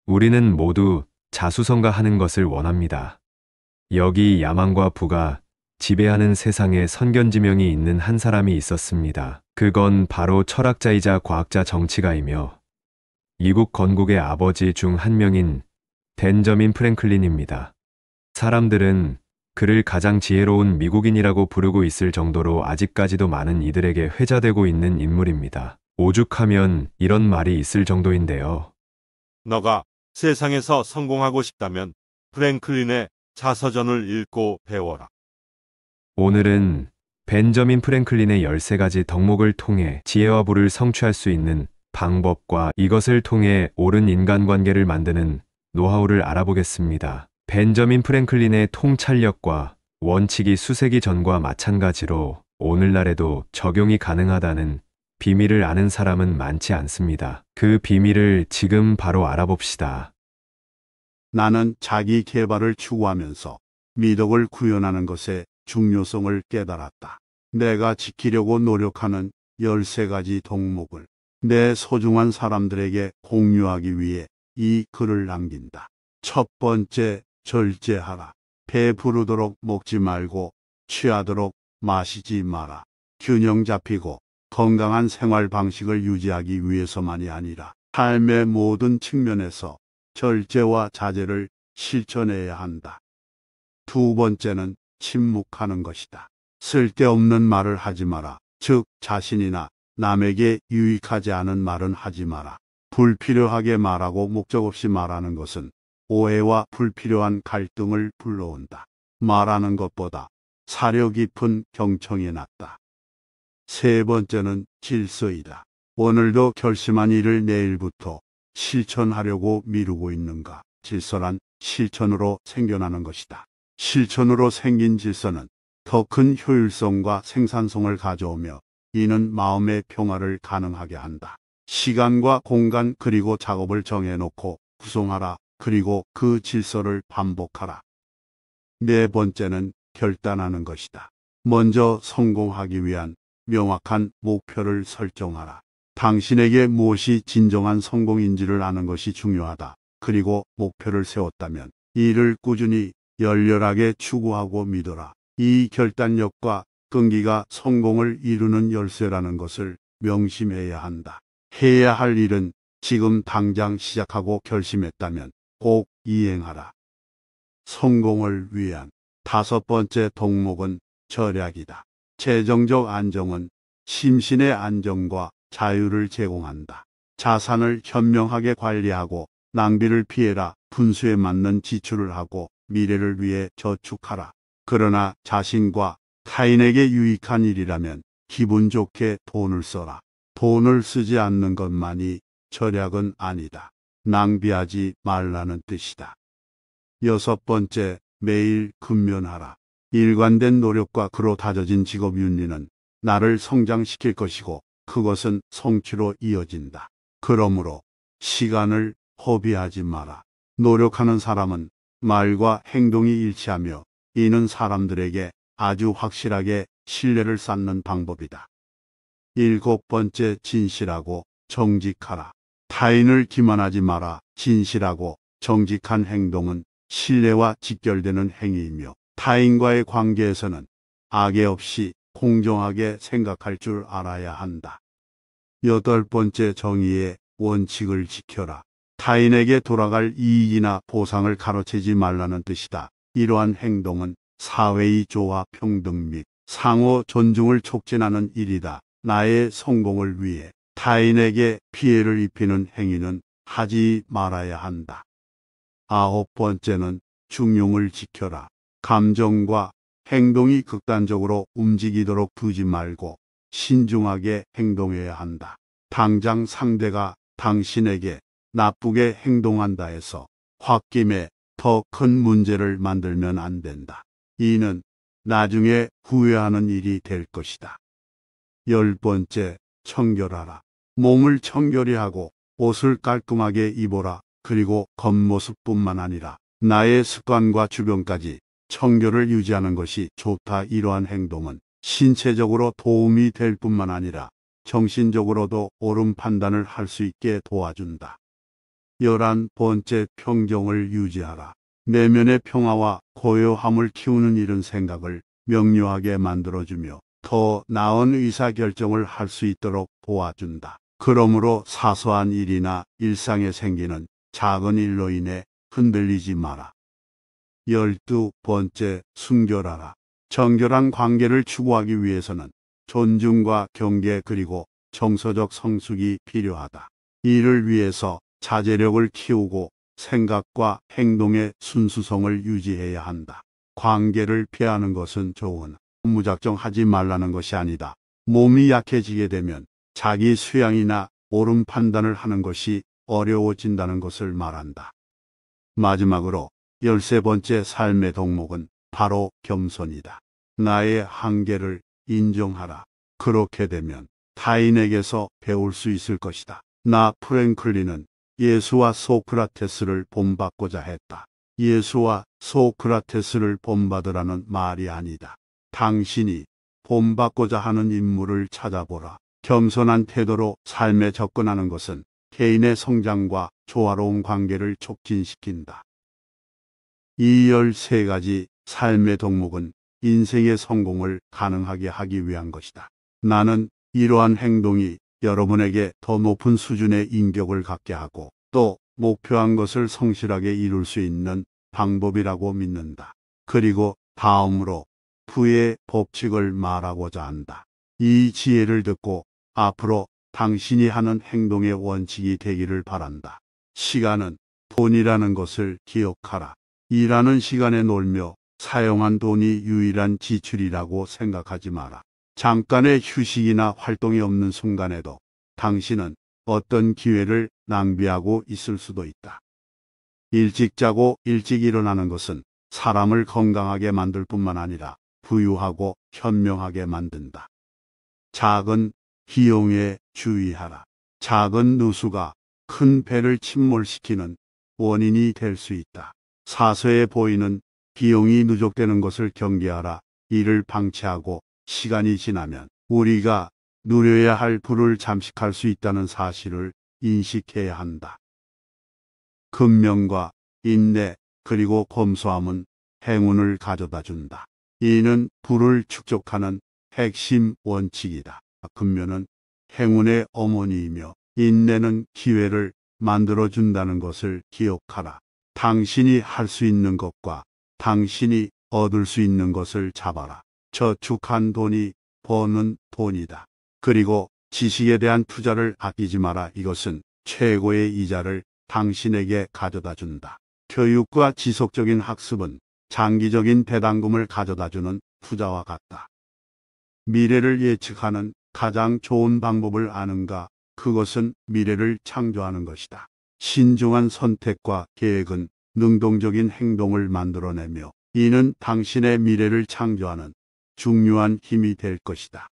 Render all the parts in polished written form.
우리는 모두 자수성가하는 것을 원합니다. 여기 야망과 부가 지배하는 세상에 선견지명이 있는 한 사람이 있었습니다. 그건 바로 철학자이자 과학자 정치가이며 이국 건국의 아버지 중 한 명인 벤저민 프랭클린입니다. 사람들은 그를 가장 지혜로운 미국인이라고 부르고 있을 정도로 아직까지도 많은 이들에게 회자되고 있는 인물입니다. 오죽하면 이런 말이 있을 정도인데요. 너가 세상에서 성공하고 싶다면 프랭클린의 자서전을 읽고 배워라. 오늘은 벤저민 프랭클린의 13가지 덕목을 통해 지혜와 부를 성취할 수 있는 방법과 이것을 통해 옳은 인간관계를 만드는 노하우를 알아보겠습니다. 벤저민 프랭클린의 통찰력과 원칙이 수세기 전과 마찬가지로 오늘날에도 적용이 가능하다는 비밀을 아는 사람은 많지 않습니다. 그 비밀을 지금 바로 알아봅시다. 나는 자기 개발을 추구하면서 미덕을 구현하는 것의 중요성을 깨달았다. 내가 지키려고 노력하는 13가지 덕목을 내 소중한 사람들에게 공유하기 위해 이 글을 남긴다. 첫 번째, 절제하라. 배부르도록 먹지 말고 취하도록 마시지 마라. 균형 잡히고 건강한 생활 방식을 유지하기 위해서만이 아니라 삶의 모든 측면에서 절제와 자제를 실천해야 한다. 두 번째는 침묵하는 것이다. 쓸데없는 말을 하지 마라. 즉, 자신이나 남에게 유익하지 않은 말은 하지 마라. 불필요하게 말하고 목적 없이 말하는 것은 오해와 불필요한 갈등을 불러온다. 말하는 것보다 사려 깊은 경청이 낫다. 세 번째는 질서이다. 오늘도 결심한 일을 내일부터 실천하려고 미루고 있는가? 질서란 실천으로 생겨나는 것이다. 실천으로 생긴 질서는 더 큰 효율성과 생산성을 가져오며 이는 마음의 평화를 가능하게 한다. 시간과 공간 그리고 작업을 정해놓고 구성하라. 그리고 그 질서를 반복하라. 네 번째는 결단하는 것이다. 먼저 성공하기 위한 명확한 목표를 설정하라. 당신에게 무엇이 진정한 성공인지를 아는 것이 중요하다. 그리고 목표를 세웠다면 이를 꾸준히 열렬하게 추구하고 믿어라. 이 결단력과 끈기가 성공을 이루는 열쇠라는 것을 명심해야 한다. 해야 할 일은 지금 당장 시작하고 결심했다면 꼭 이행하라. 성공을 위한 다섯 번째 덕목은 절약이다. 재정적 안정은 심신의 안정과 자유를 제공한다. 자산을 현명하게 관리하고 낭비를 피해라. 분수에 맞는 지출을 하고 미래를 위해 저축하라. 그러나 자신과 타인에게 유익한 일이라면 기분 좋게 돈을 써라. 돈을 쓰지 않는 것만이 절약은 아니다. 낭비하지 말라는 뜻이다. 여섯 번째, 매일 근면하라. 일관된 노력과 그로 다져진 직업 윤리는 나를 성장시킬 것이고 그것은 성취로 이어진다. 그러므로 시간을 허비하지 마라. 노력하는 사람은 말과 행동이 일치하며 이는 사람들에게 아주 확실하게 신뢰를 쌓는 방법이다. 일곱 번째, 진실하고 정직하라. 타인을 기만하지 마라. 진실하고 정직한 행동은 신뢰와 직결되는 행위이며 타인과의 관계에서는 악의 없이 공정하게 생각할 줄 알아야 한다. 여덟 번째, 정의의 원칙을 지켜라. 타인에게 돌아갈 이익이나 보상을 가로채지 말라는 뜻이다. 이러한 행동은 사회의 조화, 평등 및 상호 존중을 촉진하는 일이다. 나의 성공을 위해 타인에게 피해를 입히는 행위는 하지 말아야 한다. 아홉 번째는 중용을 지켜라. 감정과 행동이 극단적으로 움직이도록 두지 말고 신중하게 행동해야 한다. 당장 상대가 당신에게 나쁘게 행동한다 해서 홧김에 더 큰 문제를 만들면 안 된다. 이는 나중에 후회하는 일이 될 것이다. 열 번째, 청결하라. 몸을 청결히 하고 옷을 깔끔하게 입어라. 그리고 겉모습뿐만 아니라 나의 습관과 주변까지 청결을 유지하는 것이 좋다. 이러한 행동은 신체적으로 도움이 될 뿐만 아니라 정신적으로도 옳은 판단을 할 수 있게 도와준다. 11번째 평정을 유지하라. 내면의 평화와 고요함을 키우는 이런 생각을 명료하게 만들어주며 더 나은 의사결정을 할 수 있도록 도와준다. 그러므로 사소한 일이나 일상에 생기는 작은 일로 인해 흔들리지 마라. 12번째, 순결하라. 정결한 관계를 추구하기 위해서는 존중과 경계 그리고 정서적 성숙이 필요하다. 이를 위해서 자제력을 키우고 생각과 행동의 순수성을 유지해야 한다. 관계를 피하는 것은 좋으나 무작정 하지 말라는 것이 아니다. 몸이 약해지게 되면 자기 수양이나 옳은 판단을 하는 것이 어려워진다는 것을 말한다. 마지막으로 13번째 삶의 덕목은 바로 겸손이다. 나의 한계를 인정하라. 그렇게 되면 타인에게서 배울 수 있을 것이다. 나 프랭클린은 예수와 소크라테스를 본받고자 했다. 예수와 소크라테스를 본받으라는 말이 아니다. 당신이 본받고자 하는 인물을 찾아보라. 겸손한 태도로 삶에 접근하는 것은 개인의 성장과 조화로운 관계를 촉진시킨다. 이 13가지 삶의 덕목은 인생의 성공을 가능하게 하기 위한 것이다. 나는 이러한 행동이 여러분에게 더 높은 수준의 인격을 갖게 하고 또 목표한 것을 성실하게 이룰 수 있는 방법이라고 믿는다. 그리고 다음으로 부의 법칙을 말하고자 한다. 이 지혜를 듣고 앞으로 당신이 하는 행동의 원칙이 되기를 바란다. 시간은 돈이라는 것을 기억하라. 일하는 시간에 놀며 사용한 돈이 유일한 지출이라고 생각하지 마라. 잠깐의 휴식이나 활동이 없는 순간에도 당신은 어떤 기회를 낭비하고 있을 수도 있다. 일찍 자고 일찍 일어나는 것은 사람을 건강하게 만들 뿐만 아니라 부유하고 현명하게 만든다. 작은 기용에 주의하라. 작은 누수가 큰 배를 침몰시키는 원인이 될 수 있다. 사소해 보이는 비용이 누적되는 것을 경계하라. 이를 방치하고 시간이 지나면 우리가 누려야 할 부를 잠식할 수 있다는 사실을 인식해야 한다. 근면과 인내 그리고 검소함은 행운을 가져다 준다. 이는 부를 축적하는 핵심 원칙이다. 근면은 행운의 어머니이며 인내는 기회를 만들어준다는 것을 기억하라. 당신이 할 수 있는 것과 당신이 얻을 수 있는 것을 잡아라. 저축한 돈이 버는 돈이다. 그리고 지식에 대한 투자를 아끼지 마라. 이것은 최고의 이자를 당신에게 가져다 준다. 교육과 지속적인 학습은 장기적인 배당금을 가져다 주는 투자와 같다. 미래를 예측하는 가장 좋은 방법을 아는가? 그것은 미래를 창조하는 것이다. 신중한 선택과 계획은 능동적인 행동을 만들어내며 이는 당신의 미래를 창조하는 중요한 힘이 될 것이다.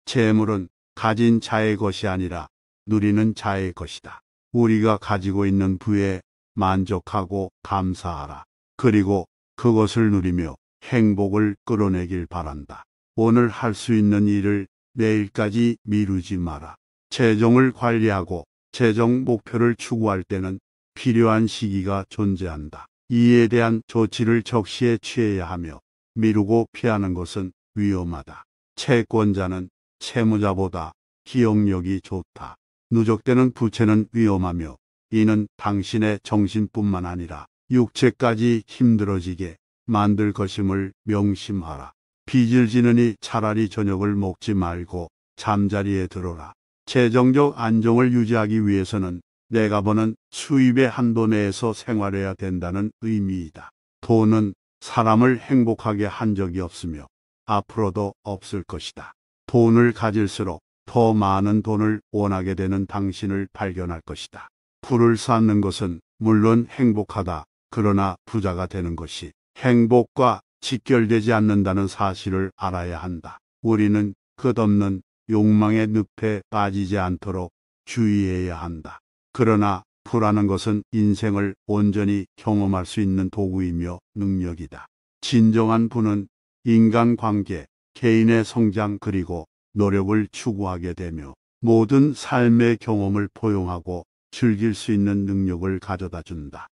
재물은 가진 자의 것이 아니라 누리는 자의 것이다. 우리가 가지고 있는 부에 만족하고 감사하라. 그리고 그것을 누리며 행복을 끌어내길 바란다. 오늘 할 수 있는 일을 내일까지 미루지 마라. 재정을 관리하고 재정 목표를 추구할 때는 필요한 시기가 존재한다. 이에 대한 조치를 적시에 취해야 하며 미루고 피하는 것은 위험하다. 채권자는 채무자보다 기억력이 좋다. 누적되는 부채는 위험하며 이는 당신의 정신뿐만 아니라 육체까지 힘들어지게 만들 것임을 명심하라. 빚을 지느니 차라리 저녁을 먹지 말고 잠자리에 들어라. 재정적 안정을 유지하기 위해서는 내가 버는 수입의 한도 내에서 생활해야 된다는 의미이다. 돈은 사람을 행복하게 한 적이 없으며 앞으로도 없을 것이다. 돈을 가질수록 더 많은 돈을 원하게 되는 당신을 발견할 것이다. 부를 쌓는 것은 물론 행복하다. 그러나 부자가 되는 것이 행복과 직결되지 않는다는 사실을 알아야 한다. 우리는 끝없는 욕망의 늪에 빠지지 않도록 주의해야 한다. 그러나 부라는 것은 인생을 온전히 경험할 수 있는 도구이며 능력이다. 진정한 부는 인간관계, 개인의 성장 그리고 노력을 추구하게 되며 모든 삶의 경험을 포용하고 즐길 수 있는 능력을 가져다 준다.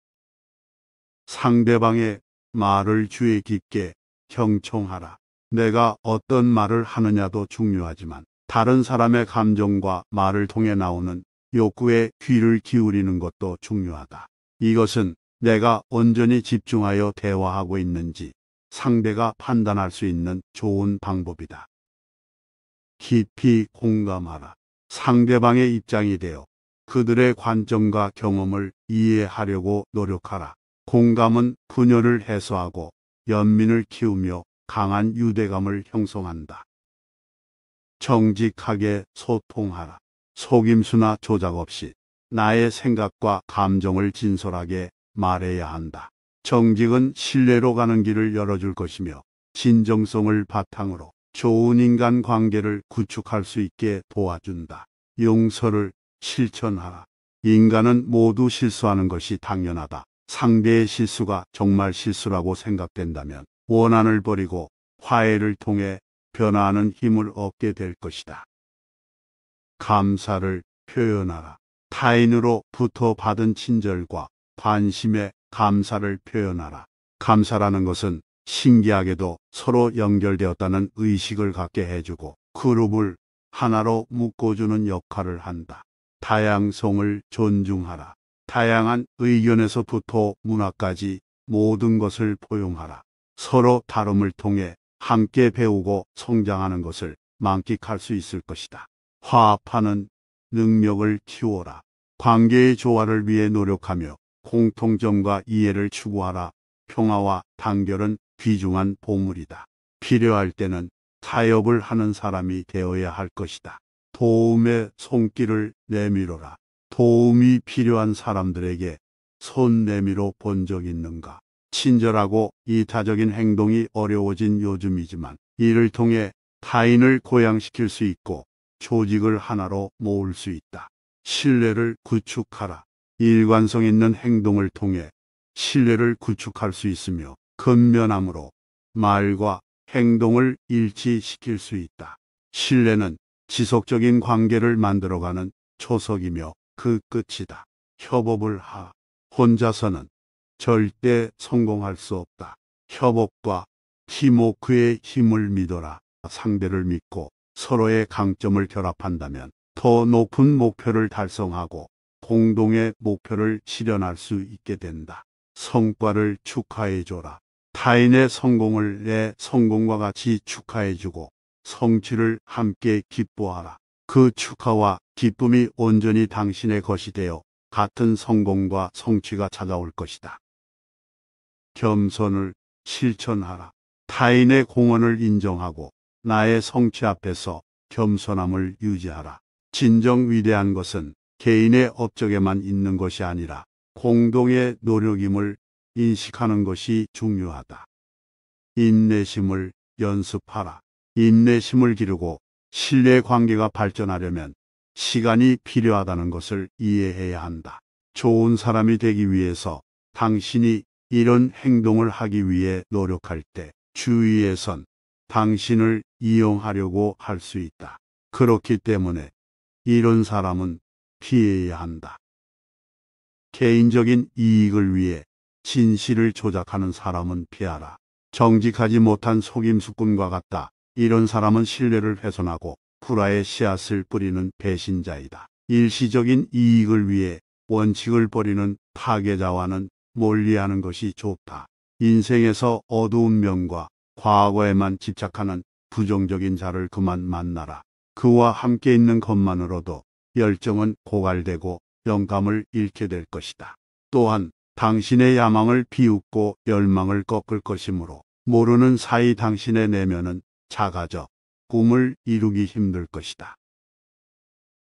상대방의 말을 주의 깊게 경청하라. 내가 어떤 말을 하느냐도 중요하지만 다른 사람의 감정과 말을 통해 나오는 욕구에 귀를 기울이는 것도 중요하다. 이것은 내가 온전히 집중하여 대화하고 있는지 상대가 판단할 수 있는 좋은 방법이다. 깊이 공감하라. 상대방의 입장이 되어 그들의 관점과 경험을 이해하려고 노력하라. 공감은 분열을 해소하고 연민을 키우며 강한 유대감을 형성한다. 정직하게 소통하라. 속임수나 조작 없이 나의 생각과 감정을 진솔하게 말해야 한다. 정직은 신뢰로 가는 길을 열어줄 것이며 진정성을 바탕으로 좋은 인간 관계를 구축할 수 있게 도와준다. 용서를 실천하라. 인간은 모두 실수하는 것이 당연하다. 상대의 실수가 정말 실수라고 생각된다면 원한을 버리고 화해를 통해 변화하는 힘을 얻게 될 것이다. 감사를 표현하라. 타인으로부터 받은 친절과 관심에 감사를 표현하라. 감사라는 것은 신기하게도 서로 연결되었다는 의식을 갖게 해주고 그룹을 하나로 묶어주는 역할을 한다. 다양성을 존중하라. 다양한 의견에서부터 문화까지 모든 것을 포용하라. 서로 다름을 통해 함께 배우고 성장하는 것을 만끽할 수 있을 것이다. 화합하는 능력을 키워라. 관계의 조화를 위해 노력하며 공통점과 이해를 추구하라. 평화와 단결은 귀중한 보물이다. 필요할 때는 타협을 하는 사람이 되어야 할 것이다. 도움의 손길을 내밀어라. 도움이 필요한 사람들에게 손 내밀어 본 적 있는가? 친절하고 이타적인 행동이 어려워진 요즘이지만 이를 통해 타인을 고양시킬 수 있고 조직을 하나로 모을 수 있다. 신뢰를 구축하라. 일관성 있는 행동을 통해 신뢰를 구축할 수 있으며 근면함으로 말과 행동을 일치시킬 수 있다. 신뢰는 지속적인 관계를 만들어가는 초석이며 그 끝이다. 협업을 하. 혼자서는 절대 성공할 수 없다. 협업과 팀워크의 힘을 믿어라. 상대를 믿고 서로의 강점을 결합한다면 더 높은 목표를 달성하고 공동의 목표를 실현할 수 있게 된다. 성과를 축하해줘라. 타인의 성공을 내 성공과 같이 축하해주고 성취를 함께 기뻐하라. 그 축하와 기쁨이 온전히 당신의 것이 되어 같은 성공과 성취가 찾아올 것이다. 겸손을 실천하라. 타인의 공헌을 인정하고 나의 성취 앞에서 겸손함을 유지하라. 진정 위대한 것은 개인의 업적에만 있는 것이 아니라 공동의 노력임을 인식하는 것이 중요하다. 인내심을 연습하라. 인내심을 기르고 신뢰 관계가 발전하려면 시간이 필요하다는 것을 이해해야 한다. 좋은 사람이 되기 위해서 당신이 이런 행동을 하기 위해 노력할 때 주위에선 당신을 이용하려고 할 수 있다. 그렇기 때문에 이런 사람은 피해야 한다. 개인적인 이익을 위해 진실을 조작하는 사람은 피하라. 정직하지 못한 속임수꾼과 같다. 이런 사람은 신뢰를 훼손하고 불화의 씨앗을 뿌리는 배신자이다. 일시적인 이익을 위해 원칙을 버리는 파괴자와는 멀리하는 것이 좋다. 인생에서 어두운 면과 과거에만 집착하는 부정적인 자를 그만 만나라. 그와 함께 있는 것만으로도 열정은 고갈되고 영감을 잃게 될 것이다. 또한 당신의 야망을 비웃고 열망을 꺾을 것이므로 모르는 사이 당신의 내면은 작아져 꿈을 이루기 힘들 것이다.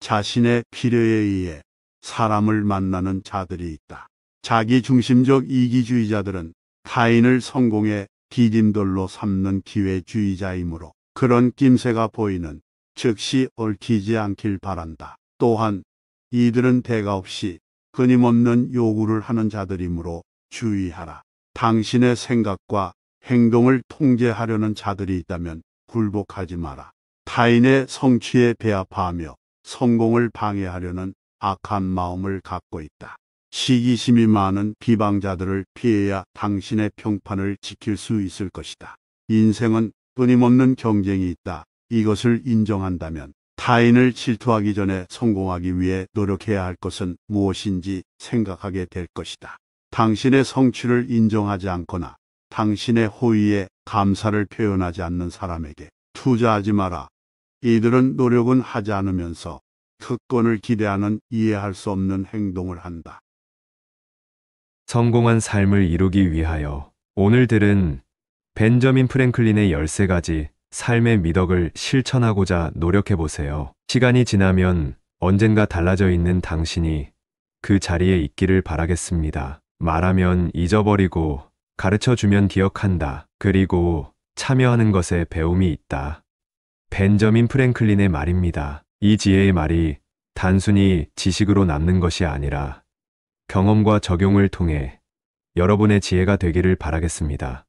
자신의 필요에 의해 사람을 만나는 자들이 있다. 자기중심적 이기주의자들은 타인을 성공의 디딤돌로 삼는 기회주의자이므로 그런 낌새가 보이는 즉시 얽히지 않길 바란다. 또한 이들은 대가 없이 끊임없는 요구를 하는 자들이므로 주의하라. 당신의 생각과 행동을 통제하려는 자들이 있다면 굴복하지 마라. 타인의 성취에 배합하며 성공을 방해하려는 악한 마음을 갖고 있다. 시기심이 많은 비방자들을 피해야 당신의 평판을 지킬 수 있을 것이다. 인생은 끊임없는 경쟁이 있다. 이것을 인정한다면 타인을 질투하기 전에 성공하기 위해 노력해야 할 것은 무엇인지 생각하게 될 것이다. 당신의 성취를 인정하지 않거나 당신의 호의에 감사를 표현하지 않는 사람에게 투자하지 마라. 이들은 노력은 하지 않으면서 특권을 기대하는 이해할 수 없는 행동을 한다. 성공한 삶을 이루기 위하여 오늘 들은 벤저민 프랭클린의 13가지 삶의 미덕을 실천하고자 노력해 보세요. 시간이 지나면 언젠가 달라져 있는 당신이 그 자리에 있기를 바라겠습니다. 말하면 잊어버리고 가르쳐 주면 기억한다. 그리고 참여하는 것에 배움이 있다. 벤저민 프랭클린의 말입니다. 이 지혜의 말이 단순히 지식으로 남는 것이 아니라 경험과 적용을 통해 여러분의 지혜가 되기를 바라겠습니다.